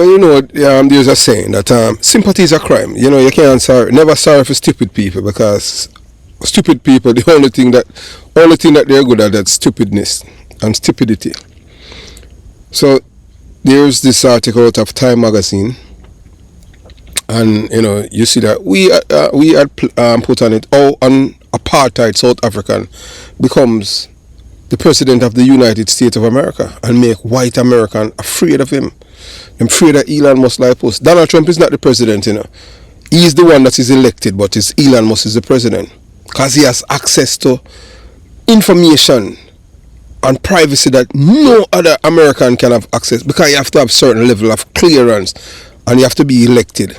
You know, there's a saying that sympathy is a crime. You know, you can't never sorry for stupid people because stupid people, the only thing that they're good at is stupidness and stupidity. So there's this article out of Time magazine, and you know, you see that we had put on it. Oh, an apartheid South African becomes the president of the United States of America and make white American afraid of him. I'm afraid that Elon Musk like post. Donald Trump is not the president, you know. He's the one that is elected, but it's Elon Musk is the president because he has access to information and privacy that no other American can have access, because you have to have certain level of clearance and you have to be elected.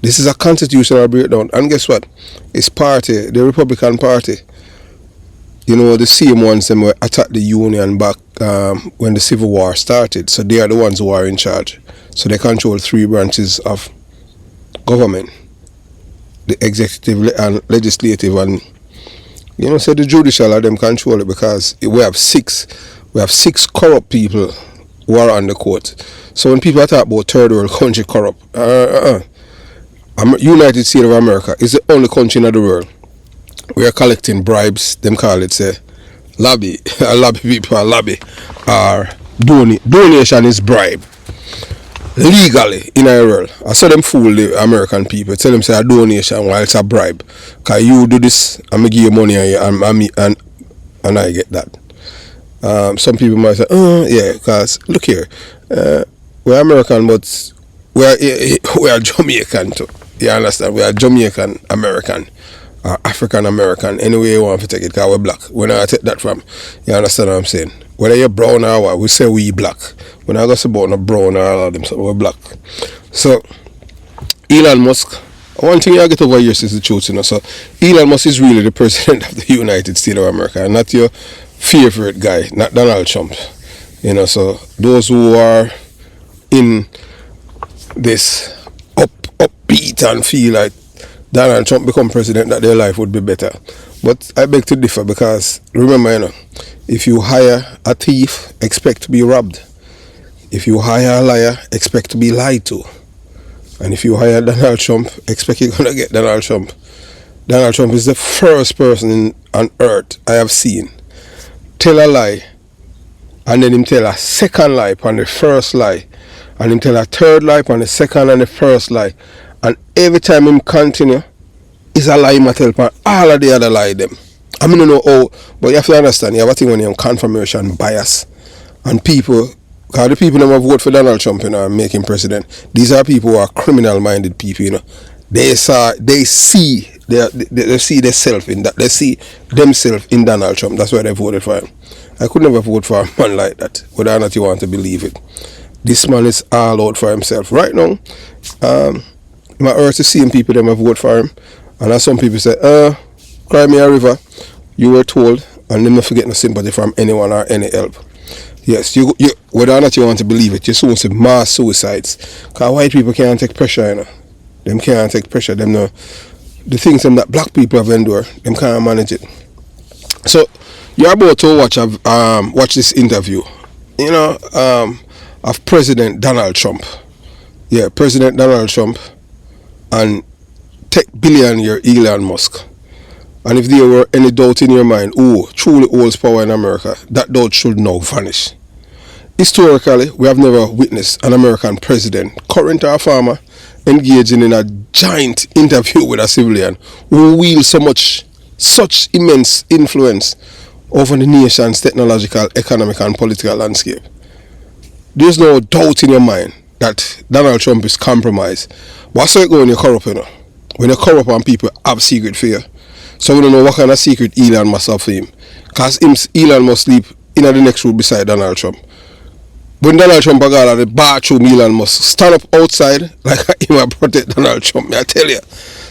This is a constitutional breakdown, and guess what? It's party, the Republican Party. You know, the same ones them were attacked the Union back when the Civil War started. So they are the ones who are in charge. So they control three branches of government: the executive and legislative, and you know, so the judicial of them control it, because we have six corrupt people who are on the court. So when people talk about third world country corrupt, United States of America is the only country in the world we are collecting bribes. Them call it say lobby. Lobby people lobby, or donation is bribe legally in our world. I saw them fool the American people, tell them say a donation while it's a bribe, cause you do this and me give you money and I get that. Some people might say, oh yeah, cause look here, we're American, but we are Jamaican too. You understand? We are Jamaican American, or African American, any way you want to take it, because we're black. When I take that from, you understand what I'm saying? Whether you're brown or what, we say we black. When I go about no brown or all of them, so we're black. So, Elon Musk, one thing you get over here is the truth, you know. So, Elon Musk is really the president of the United States of America, and not your favorite guy, not Donald Trump. You know, so those who are in this upbeat and feel like Donald Trump become president, that their life would be better. But I beg to differ, because remember, you know, if you hire a thief, expect to be robbed. If you hire a liar, expect to be lied to. And if you hire Donald Trump, expect you're gonna get Donald Trump. Donald Trump is the first person on earth I have seen tell a lie, and then him tell a second lie upon the first lie, and him tell a third lie upon the second and the first lie. And every time him continue, is a lie him tell upon all of the other lie them. I mean, you know how, but you have to understand, you have a thing when you have confirmation bias. And people, because the people who vote for Donald Trump, you know, and make him president, these are people who are criminal-minded people, you know. They see themselves in that. They see themselves in Donald Trump. That's why they voted for him. I could never vote for a man like that, whether or not you want to believe it. This man is all out for himself. Right now, my earth is seeing people that vote for him, and as some people say, cry me a river, you were told, and then not get no sympathy from anyone or any help. Yes, you whether or not you want to believe it, you soon see mass suicides, because white people can't take pressure, you know. Them can't take pressure. Them know the things them that black people have endured, them can't manage it. So you're about to watch this interview, you know, of President Donald Trump. Yeah, President Donald Trump and tech billionaire Elon Musk. And if there were any doubt in your mind who truly holds power in America, that doubt should now vanish. Historically, we have never witnessed an American president, current or former, engaging in a giant interview with a civilian who wields such immense influence over the nation's technological, economic and political landscape. There's no doubt in your mind that Donald Trump is compromised. What's it going when you're corrupt, you know? When you're corrupt and people have secret fear. So we don't know what kind of secret Elon must have for him. Because Elon must sleep in the next room beside Donald Trump. When Donald Trump got out of the bathroom, Elon must stand up outside like him and protect Donald Trump, I tell you.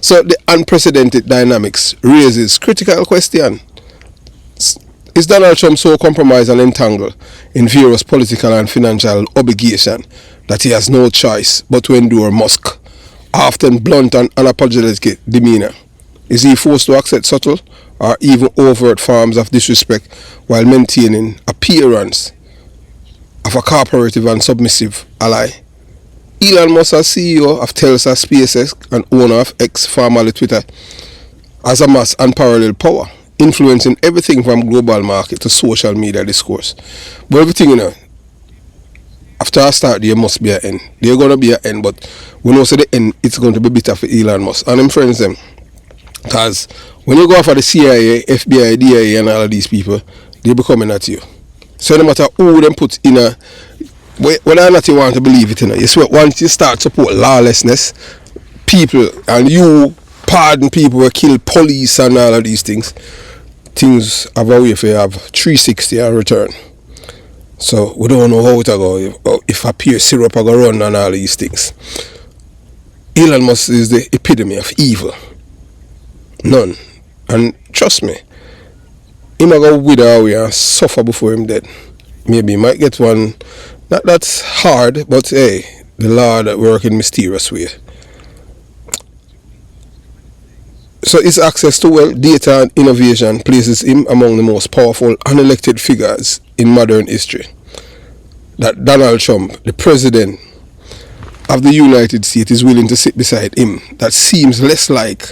So the unprecedented dynamics raises critical question. Is Donald Trump so compromised and entangled in various political and financial obligation that he has no choice but to endure Musk, often blunt and unapologetic demeanor? Is he forced to accept subtle or even overt forms of disrespect while maintaining appearance of a cooperative and submissive ally? Elon Musk, as CEO of Tesla, SpaceX, and owner of X, formerly Twitter, has a mass and parallel power, influencing everything from global market to social media discourse. But everything, after I start, there must be an end. There's going to be an end, but we know so the end, it's going to be bitter for Elon Musk and them friends them. Because when you go for the CIA, FBI, DIA, and all of these people, they be coming at you. So no matter who them put in a, whether or not you want to believe it, you swear, once you start support lawlessness, people, and you pardon people who kill police and all of these things have a way for you have 360 and return. So we don't know how it will go, if a peer syrup will go run and all these things. Elon Musk is the epitome of evil. None. And trust me, he might go wither away and suffer before him dead. Maybe he might get one, not that's hard, but hey, the Lord work in mysterious way. So his access to wealth, data and innovation places him among the most powerful unelected figures in modern history. That Donald Trump, the president of the United States, is willing to sit beside him, that seems less like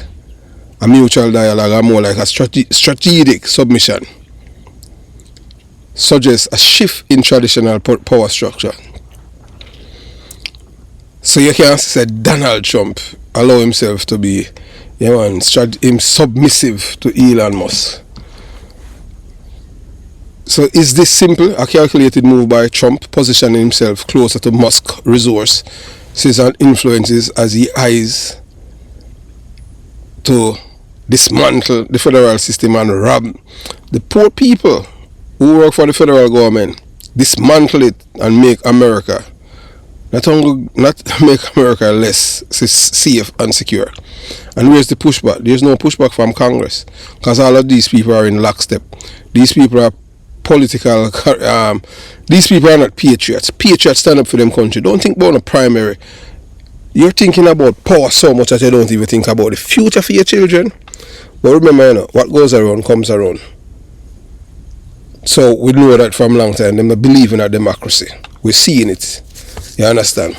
a mutual dialogue and more like a strategic submission, suggests a shift in traditional power structure. So you can't say Donald Trump allow himself to be submissive to Elon Musk. So is this simple? A calculated move by Trump, positioning himself closer to Musk resources and influences as he eyes to dismantle the federal system and rob the poor people who work for the federal government, dismantle it and make America not make America less safe and secure. And where's the pushback? There's no pushback from Congress, because all of these people are in lockstep. These people are political, these people are not patriots. Patriots stand up for them country. Don't think about a primary. You're thinking about power so much that you don't even think about the future for your children. But remember, what goes around comes around. So we know that from a long time. They believe in a democracy. We're seeing it. You understand?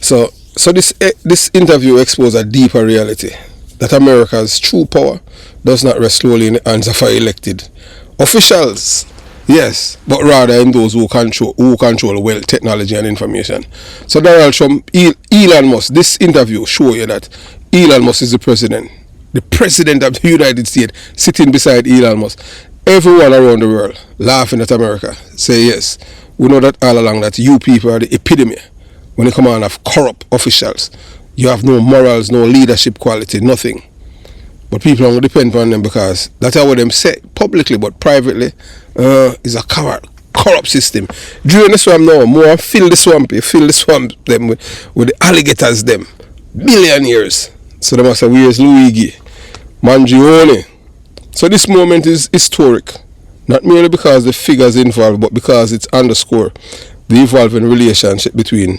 So this interview exposed a deeper reality, that America's true power does not rest solely in the hands of our elected officials, yes, but rather in those who control wealth, technology, and information. So Donald Trump, Elon Musk, this interview show you that Elon Musk is the president of the United States, sitting beside Elon Musk. Everyone around the world laughing at America, say yes. We know that all along, that you people are the epitome when you come on of corrupt officials. You have no morals, no leadership quality, nothing. But people don't depend on them, because that's how them say publicly, but privately is a corrupt system. During the swamp now, more fill the swamp them with the alligators them. Billionaires. So they must say, where's Luigi? Mangione. So this moment is historic. Not merely because the figures involved, but because it's underscore the evolving relationship between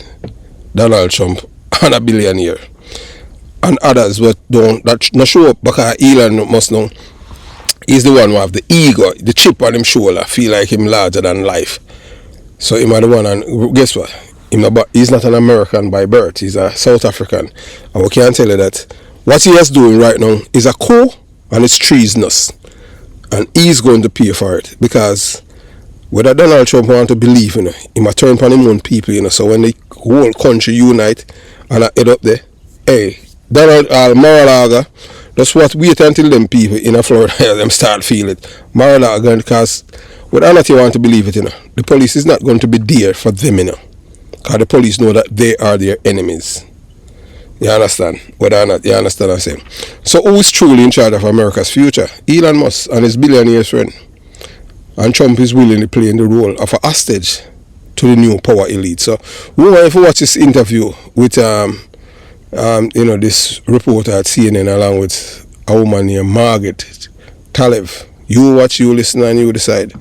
Donald Trump and a billionaire and others that not show up, because Elon Musk know he's the one who have the ego, the chip on him shoulder, feel like him larger than life. So him are the one, and guess what? He's not an American by birth, he's a South African. And we can tell you that what he is doing right now is a coup, and it's treasonous. And he's going to pay for it, because whether Donald Trump want to believe, he might turn upon him own people, so when the whole country unite and I head up there, hey, Donald Mar-a-Lago, just wait until them people in Florida them start feel it. Mar-a-Lago, because whether or not you want to believe it, the police is not going to be there for them, because the police know that they are their enemies. You understand? Whether or not you understand what I'm saying. So who is truly in charge of America's future? Elon Musk and his billionaire friend. And Trump is willingly playing the role of a hostage to the new power elite. So we want to watch this interview with this reporter at CNN along with a woman named Margaret Talev. You watch, you listen, and you decide.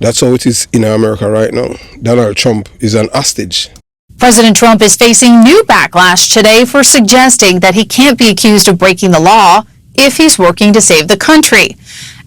That's how it is in America right now. Donald Trump is an hostage. President Trump is facing new backlash today for suggesting that he can't be accused of breaking the law if he's working to save the country.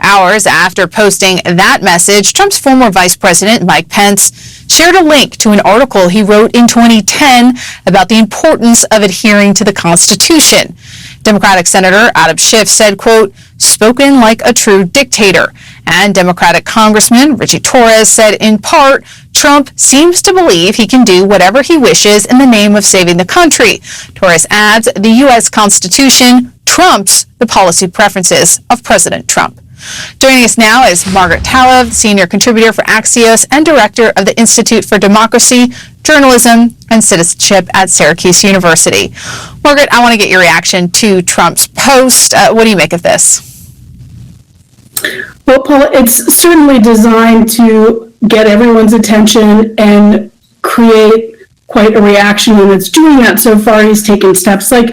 Hours after posting that message, Trump's former Vice President Mike Pence shared a link to an article he wrote in 2010 about the importance of adhering to the Constitution. Democratic Senator Adam Schiff said, quote, "spoken like a true dictator." And Democratic Congressman Richie Torres said, in part, Trump seems to believe he can do whatever he wishes in the name of saving the country. Torres adds, the U.S. Constitution trumps the policy preferences of President Trump. Joining us now is Margaret Talev, senior contributor for Axios and director of the Institute for Democracy, Journalism, and Citizenship at Syracuse University. Margaret, I want to get your reaction to Trump's post. What do you make of this? Well, Paula, it's certainly designed to get everyone's attention and create quite a reaction, and it's doing that so far. He's taken steps like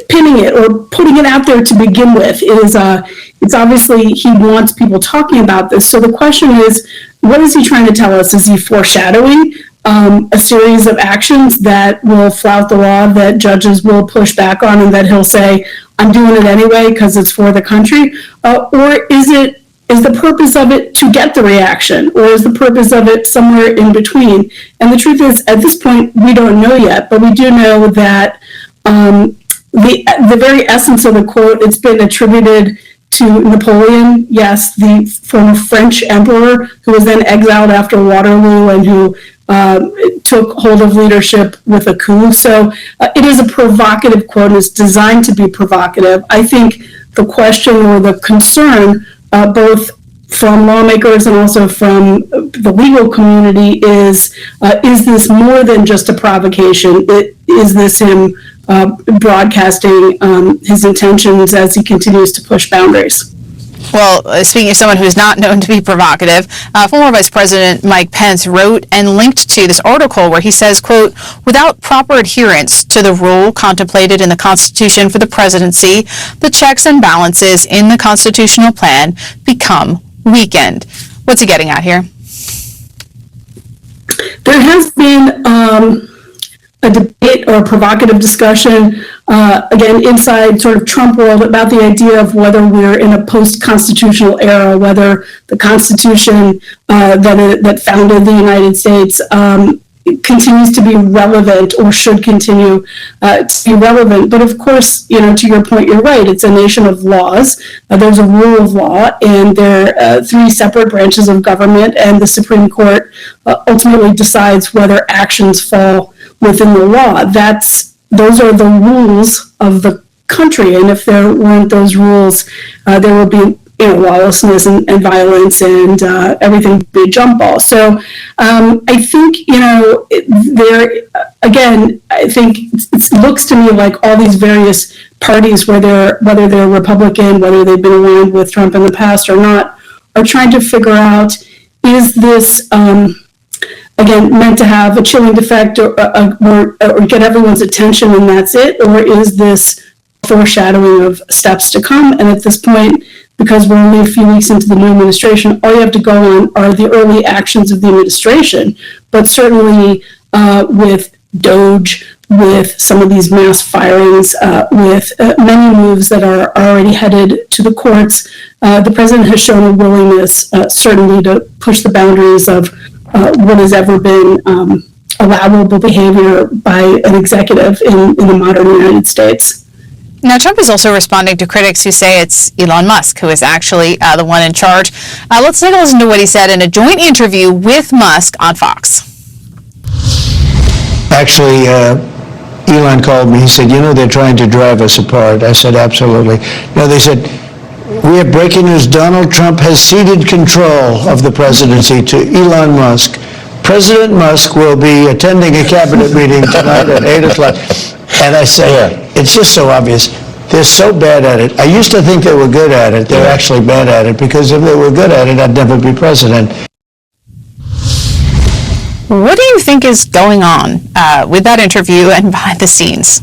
pinning it or putting it out there to begin with. It's obviously he wants people talking about this. So the question is, what is he trying to tell us? Is he foreshadowing a series of actions that will flout the law, that judges will push back on, and that he'll say, I'm doing it anyway because it's for the country? Or is the purpose of it to get the reaction, or is the purpose of it somewhere in between? And the truth is, at this point, we don't know yet, but we do know that the very essence of the quote, it's been attributed to Napoleon, yes, the former French emperor who was then exiled after Waterloo and who took hold of leadership with a coup. So it is a provocative quote. It's designed to be provocative. I think the question or the concern, both from lawmakers and also from the legal community, is this more than just a provocation? Is this him broadcasting his intentions as he continues to push boundaries? Well, speaking of someone who's not known to be provocative, former Vice President Mike Pence wrote and linked to this article where he says, quote, without proper adherence to the rule contemplated in the Constitution for the presidency, the checks and balances in the constitutional plan become weakened. What's he getting at here? There has been a debate or a provocative discussion, again, inside sort of Trump world about the idea of whether we're in a post-constitutional era, whether the Constitution that founded the United States continues to be relevant or should continue to be relevant. But of course, to your point, you're right. It's a nation of laws. There's a rule of law, and there are three separate branches of government, and the Supreme Court ultimately decides whether actions fall within the law. Those are the rules of the country, and if there weren't those rules, there would be lawlessness and violence, and everything would be a jump ball. So I think I think it looks to me like all these various parties, whether they're Republican, whether they've been aligned with Trump in the past or not, are trying to figure out, is this again, meant to have a chilling effect or get everyone's attention and that's it? Or is this foreshadowing of steps to come? And at this point, because we're only a few weeks into the new administration, all you have to go on are the early actions of the administration. But certainly with DOJ, with some of these mass firings, with many moves that are already headed to the courts, the president has shown a willingness certainly to push the boundaries of what has ever been allowable behavior by an executive in the modern United States. Now, Trump is also responding to critics who say it's Elon Musk who is actually the one in charge. Let's take a listen to what he said in a joint interview with Musk on Fox. Actually, Elon called me. He said, they're trying to drive us apart. I said, absolutely. They said, we have breaking news. Donald Trump has ceded control of the presidency to Elon Musk. President Musk will be attending a cabinet meeting tonight at 8 o'clock. And I say, it's just so obvious. They're so bad at it. I used to think they were good at it. They're actually bad at it, because if they were good at it, I'd never be president. What do you think is going on with that interview and behind the scenes?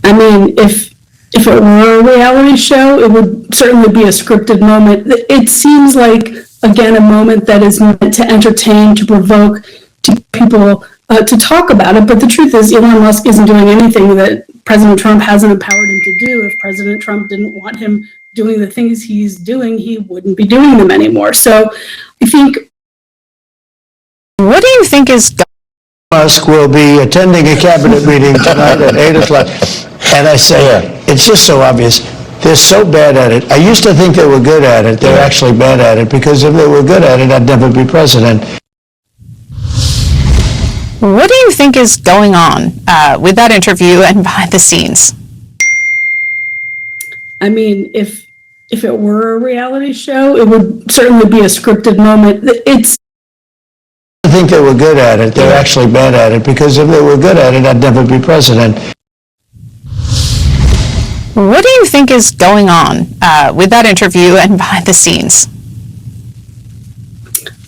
I mean, if it were a reality show, it would certainly be a scripted moment. It seems like, again, a moment that is meant to entertain, to provoke, to get people to talk about it. But the truth is, Elon Musk isn't doing anything that President Trump hasn't empowered him to do. If President Trump didn't want him doing the things he's doing, he wouldn't be doing them anymore. So I think do you think is Musk will be attending a cabinet meeting tonight at 8 o'clock. And I say, it's just so obvious. They're so bad at it. I used to think they were good at it. They're actually bad at it, because if they were good at it, I'd never be president. What do you think is going on with that interview and behind the scenes? I mean, if it were a reality show, it would certainly be a scripted moment. I think they were good at it. They're actually bad at it, because if they were good at it, I'd never be president. What do you think is going on with that interview and behind the scenes?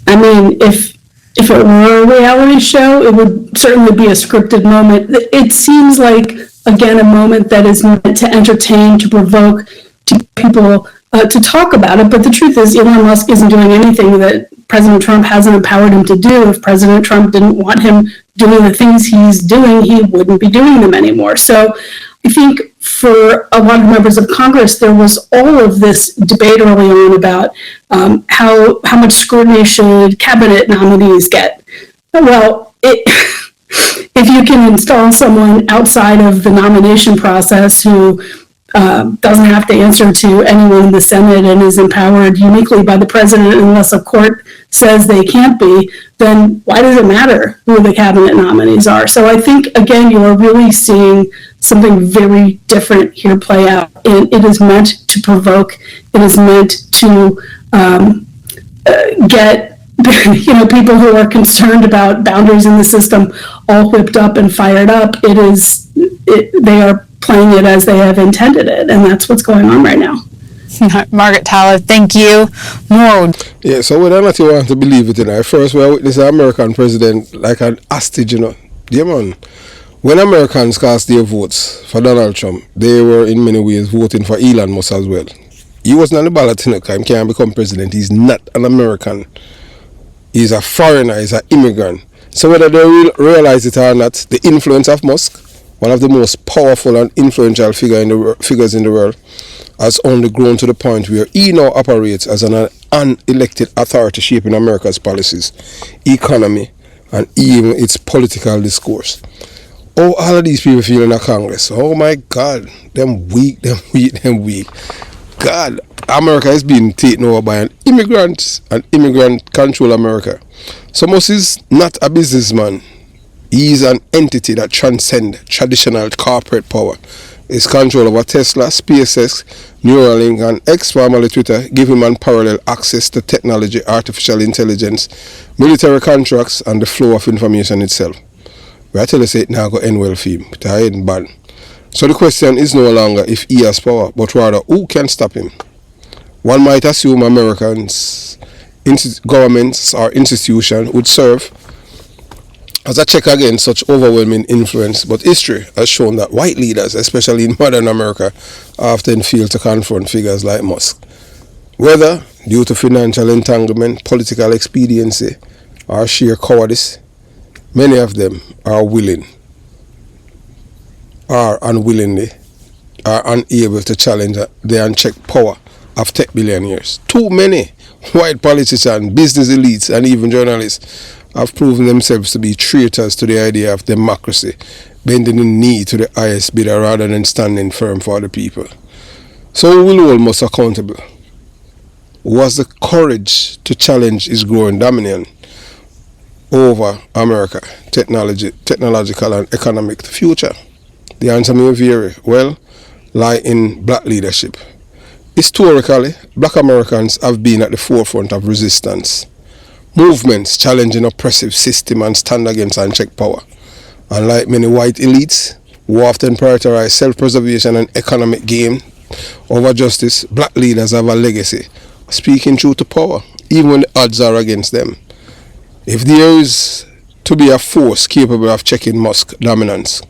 I mean, if it were a reality show, it would certainly be a scripted moment. It seems like, again, a moment that is meant to entertain, to provoke, to people to talk about it. But the truth is, Elon Musk isn't doing anything that President Trump hasn't empowered him to do. If President Trump didn't want him doing the things he's doing, he wouldn't be doing them anymore. So I think for a lot of members of Congress, there was all of this debate early on about how much scrutiny should cabinet nominees get. Well, if you can install someone outside of the nomination process who doesn't have to answer to anyone in the Senate and is empowered uniquely by the president unless a court says they can't be, then why does it matter who the cabinet nominees are? So I think, again, you are really seeing something very different here play out. And it is meant to provoke. It is meant to get people who are concerned about boundaries in the system all whipped up and fired up. They are playing it as they have intended it, and that's what's going on right now. Margaret Taller, thank you. More. Yeah, so whether or not you want to believe it, first we are witnessing an American president like an hostage, Yeah, man. When Americans cast their votes for Donald Trump, they were in many ways voting for Elon Musk as well. He wasn't on the ballot, he can't become president. He's not an American. He's a foreigner, he's an immigrant. So whether they realize it or not, the influence of Musk, one of the most powerful and influential figures in the world, has only grown to the point where he now operates as an unelected authority shaping America's policies, economy, and even its political discourse. Oh, all of these people feel in the Congress. Oh my God, them weak. God, America is being taken over by an immigrant, and immigrant control America. So Musk is not a businessman. He is an entity that transcends traditional corporate power. His control over Tesla, SpaceX, Neuralink, and X, formerly Twitter, give him unparalleled access to technology, artificial intelligence, military contracts, and the flow of information itself. We tell you say it now go end well for him, but I ain't bad. So the question is no longer if he has power, but rather who can stop him. One might assume Americans, governments or institutions would serve as a check against such overwhelming influence, but history has shown that white leaders, especially in modern America, often fail to confront figures like Musk. Whether due to financial entanglement, political expediency, or sheer cowardice, many of them are unwillingly unable to challenge the unchecked power of tech billionaires. Too many white politicians, business elites, and even journalists have proven themselves to be traitors to the idea of democracy, bending the knee to the highest bidder rather than standing firm for the people. So who will hold Musk accountable? Who has the courage to challenge his growing dominion over America, technological and economic future? The answer may vary, lie in black leadership. Historically, black Americans have been at the forefront of resistance. Movements challenging oppressive system and stand against unchecked power. Unlike many white elites who often prioritize self-preservation and economic gain over justice, black leaders have a legacy, speaking truth to power, even when the odds are against them. If there is to be a force capable of checking Musk's dominance,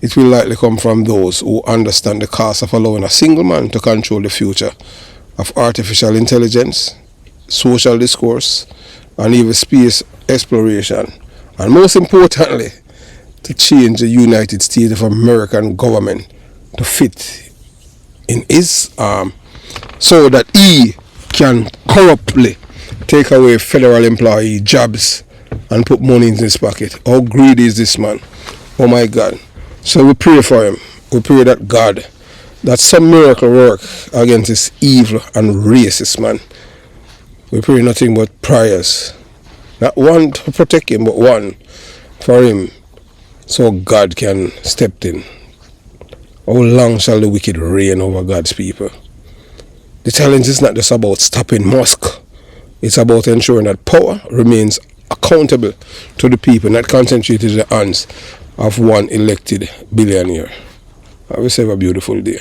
it will likely come from those who understand the cost of allowing a single man to control the future of artificial intelligence, social discourse, and even space exploration, and most importantly, to change the United States of American government to fit in his arm so that he can corruptly take away federal employee jobs and put money in his pocket. How greedy is this man? Oh my God. So we pray for him. We pray that God, that some miracle work against this evil and racist man. We pray nothing but prayers. Not one to protect him, but one for him, so God can step in. How long shall the wicked reign over God's people? The challenge is not just about stopping Musk. It's about ensuring that power remains accountable to the people, not concentrated in the hands of one elected billionaire. Have yourself a beautiful day.